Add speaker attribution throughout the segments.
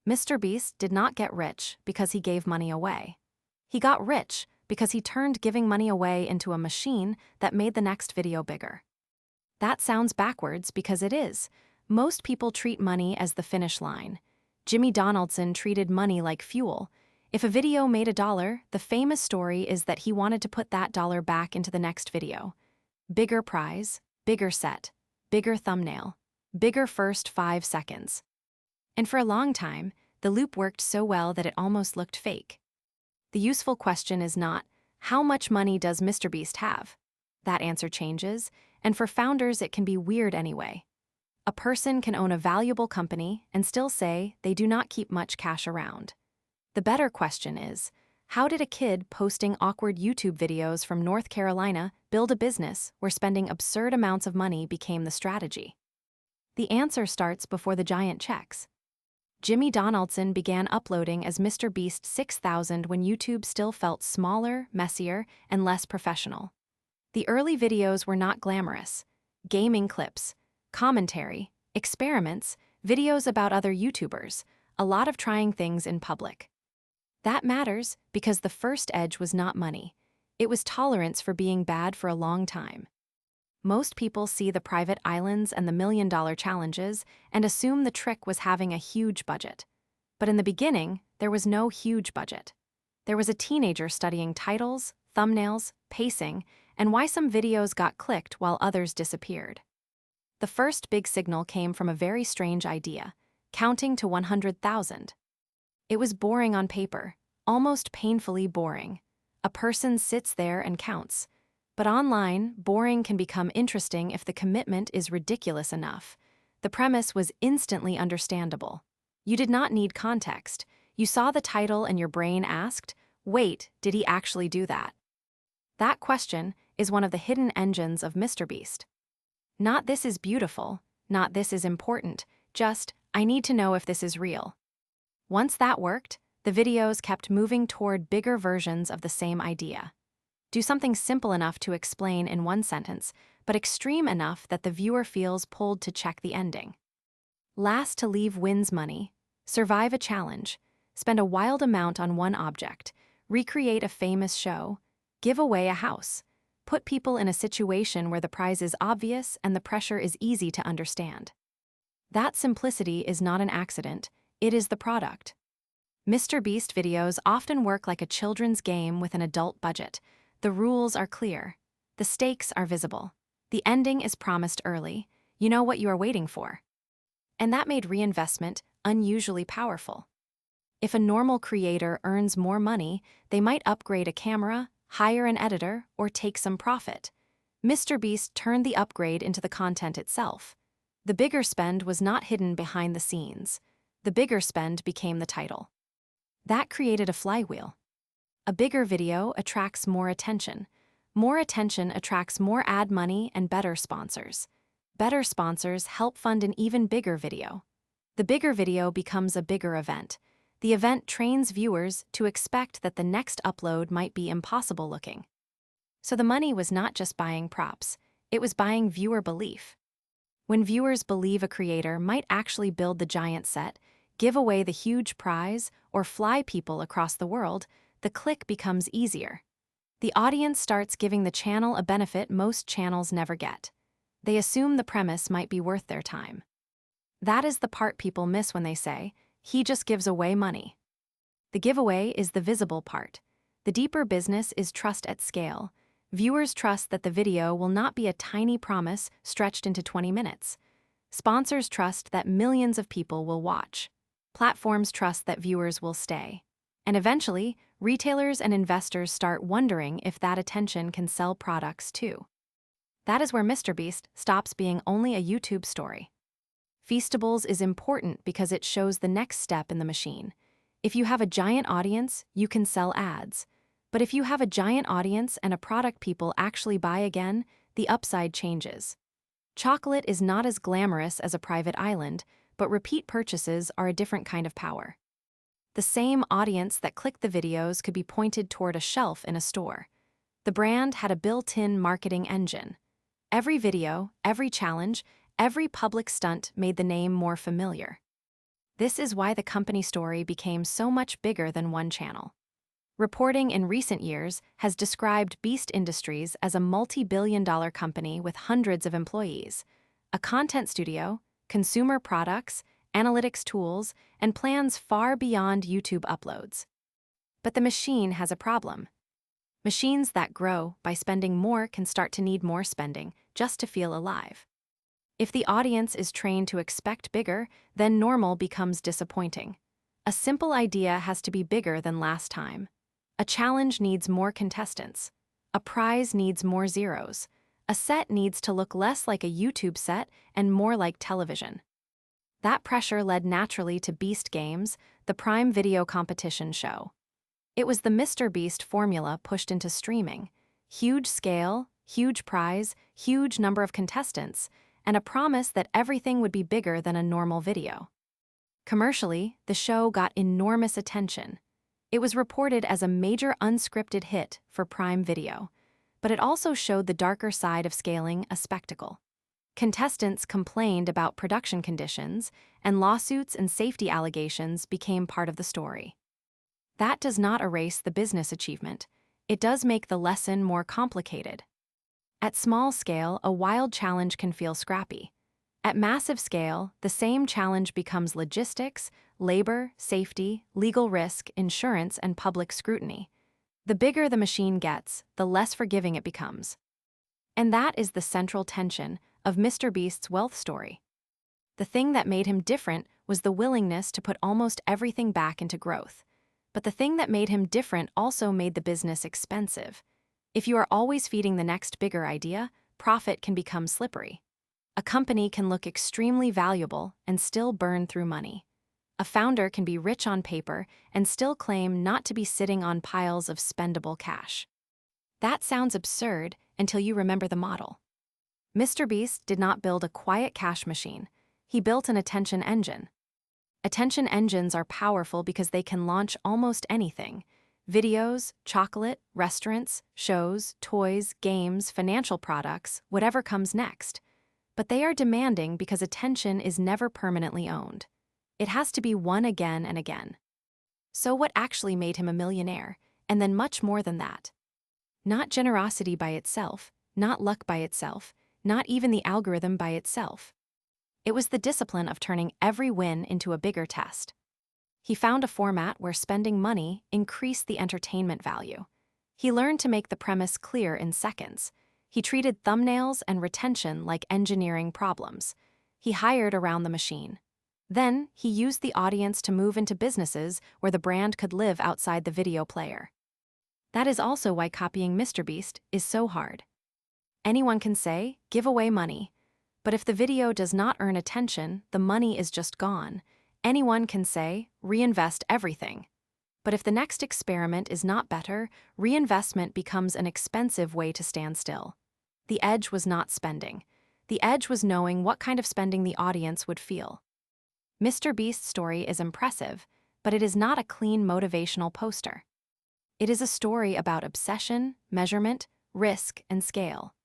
Speaker 1: MrBeast did not get rich because he gave money away. He got rich because he turned giving money away into a machine that made the next video bigger. That sounds backwards because it is. Most people treat money as the finish line. Jimmy Donaldson treated money like fuel. If a video made $1, the famous story is that he wanted to put that dollar back into the next video. Bigger prize, bigger set, bigger thumbnail, bigger first 5 seconds. And for a long time, the loop worked so well that it almost looked fake. The useful question is not, how much money does MrBeast have? That answer changes, and for founders it can be weird anyway. A person can own a valuable company and still say they do not keep much cash around. The better question is, how did a kid posting awkward YouTube videos from North Carolina build a business where spending absurd amounts of money became the strategy? The answer starts before the giant checks. Jimmy Donaldson began uploading as MrBeast 6000 when YouTube still felt smaller, messier, and less professional. The early videos were not glamorous. Gaming clips, commentary, experiments, videos about other YouTubers, a lot of trying things in public. That matters because the first edge was not money. It was tolerance for being bad for a long time. Most people see the private islands and the million-dollar challenges and assume the trick was having a huge budget. But in the beginning, there was no huge budget. There was a teenager studying titles, thumbnails, pacing, and why some videos got clicked while others disappeared. The first big signal came from a very strange idea, counting to 100,000. It was boring on paper, almost painfully boring. A person sits there and counts. But online, boring can become interesting if the commitment is ridiculous enough. The premise was instantly understandable. You did not need context. You saw the title and your brain asked, wait, did he actually do that? That question is one of the hidden engines of MrBeast. Not this is beautiful, not this is important, just, I need to know if this is real. Once that worked, the videos kept moving toward bigger versions of the same idea. Do something simple enough to explain in one sentence, but extreme enough that the viewer feels pulled to check the ending. Last to leave wins money. Survive a challenge. Spend a wild amount on one object. Recreate a famous show. Give away a house. Put people in a situation where the prize is obvious and the pressure is easy to understand. That simplicity is not an accident, it is the product. MrBeast videos often work like a children's game with an adult budget. The rules are clear. The stakes are visible. The ending is promised early. You know what you are waiting for. And that made reinvestment unusually powerful. If a normal creator earns more money, they might upgrade a camera, hire an editor, or take some profit. MrBeast turned the upgrade into the content itself. The bigger spend was not hidden behind the scenes. The bigger spend became the title. That created a flywheel. A bigger video attracts more attention. More attention attracts more ad money and better sponsors. Better sponsors help fund an even bigger video. The bigger video becomes a bigger event. The event trains viewers to expect that the next upload might be impossible looking. So the money was not just buying props, it was buying viewer belief. When viewers believe a creator might actually build the giant set, give away the huge prize, or fly people across the world, the click becomes easier. The audience starts giving the channel a benefit most channels never get. They assume the premise might be worth their time. That is the part people miss when they say, he just gives away money. The giveaway is the visible part. The deeper business is trust at scale. Viewers trust that the video will not be a tiny promise stretched into 20 minutes. Sponsors trust that millions of people will watch. Platforms trust that viewers will stay. And eventually, retailers and investors start wondering if that attention can sell products too. That is where MrBeast stops being only a YouTube story. Feastables is important because it shows the next step in the machine. If you have a giant audience, you can sell ads. But if you have a giant audience and a product people actually buy again, the upside changes. Chocolate is not as glamorous as a private island, but repeat purchases are a different kind of power. The same audience that clicked the videos could be pointed toward a shelf in a store. The brand had a built-in marketing engine. Every video, every challenge, every public stunt made the name more familiar. This is why the company story became so much bigger than one channel. Reporting in recent years has described Beast Industries as a multi-billion-dollar company with hundreds of employees, a content studio, consumer products, analytics tools, and plans far beyond YouTube uploads. But the machine has a problem. Machines that grow by spending more can start to need more spending just to feel alive. If the audience is trained to expect bigger, then normal becomes disappointing. A simple idea has to be bigger than last time. A challenge needs more contestants. A prize needs more zeros. A set needs to look less like a YouTube set and more like television. That pressure led naturally to Beast Games, the Prime Video competition show. It was the MrBeast formula pushed into streaming. Huge scale, huge prize, huge number of contestants, and a promise that everything would be bigger than a normal video. Commercially, the show got enormous attention. It was reported as a major unscripted hit for Prime Video, but it also showed the darker side of scaling a spectacle. Contestants complained about production conditions, and lawsuits and safety allegations became part of the story. That does not erase the business achievement. It does make the lesson more complicated. At small scale, a wild challenge can feel scrappy. At massive scale, the same challenge becomes logistics, labor, safety, legal risk, insurance, and public scrutiny. The bigger the machine gets, the less forgiving it becomes. And that is the central tension of MrBeast's wealth story. The thing that made him different was the willingness to put almost everything back into growth. But the thing that made him different also made the business expensive. If you are always feeding the next bigger idea, profit can become slippery. A company can look extremely valuable and still burn through money. A founder can be rich on paper and still claim not to be sitting on piles of spendable cash. That sounds absurd until you remember the model. MrBeast did not build a quiet cash machine. He built an attention engine. Attention engines are powerful because they can launch almost anything: videos, chocolate, restaurants, shows, toys, games, financial products, whatever comes next. But they are demanding because attention is never permanently owned. It has to be won again and again. So what actually made him a millionaire, and then much more than that? Not generosity by itself, not luck by itself, not even the algorithm by itself. It was the discipline of turning every win into a bigger test. He found a format where spending money increased the entertainment value. He learned to make the premise clear in seconds. He treated thumbnails and retention like engineering problems. He hired around the machine. Then, he used the audience to move into businesses where the brand could live outside the video player. That is also why copying MrBeast is so hard. Anyone can say, give away money. But if the video does not earn attention, the money is just gone. Anyone can say, reinvest everything. But if the next experiment is not better, reinvestment becomes an expensive way to stand still. The edge was not spending. The edge was knowing what kind of spending the audience would feel. MrBeast's story is impressive, but it is not a clean motivational poster. It is a story about obsession, measurement, risk, and scale.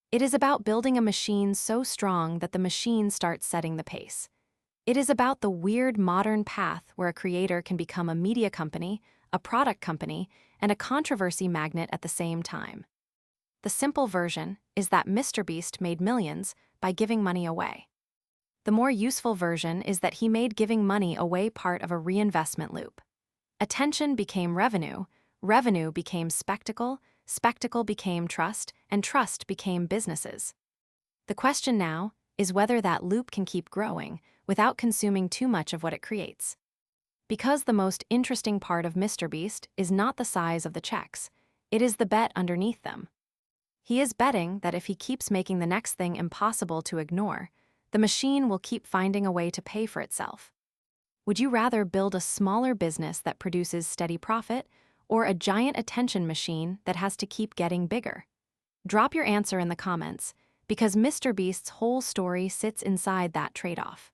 Speaker 1: It is about building a machine so strong that the machine starts setting the pace. It is about the weird modern path where a creator can become a media company, a product company, and a controversy magnet at the same time. The simple version is that MrBeast made millions by giving money away. The more useful version is that he made giving money away part of a reinvestment loop. Attention became revenue, revenue became spectacle, spectacle became trust, and trust became businesses. The question now is whether that loop can keep growing without consuming too much of what it creates. Because the most interesting part of MrBeast is not the size of the checks, it is the bet underneath them. He is betting that if he keeps making the next thing impossible to ignore, the machine will keep finding a way to pay for itself. Would you rather build a smaller business that produces steady profit, or a giant attention machine that has to keep getting bigger? Drop your answer in the comments, because MrBeast's whole story sits inside that trade-off.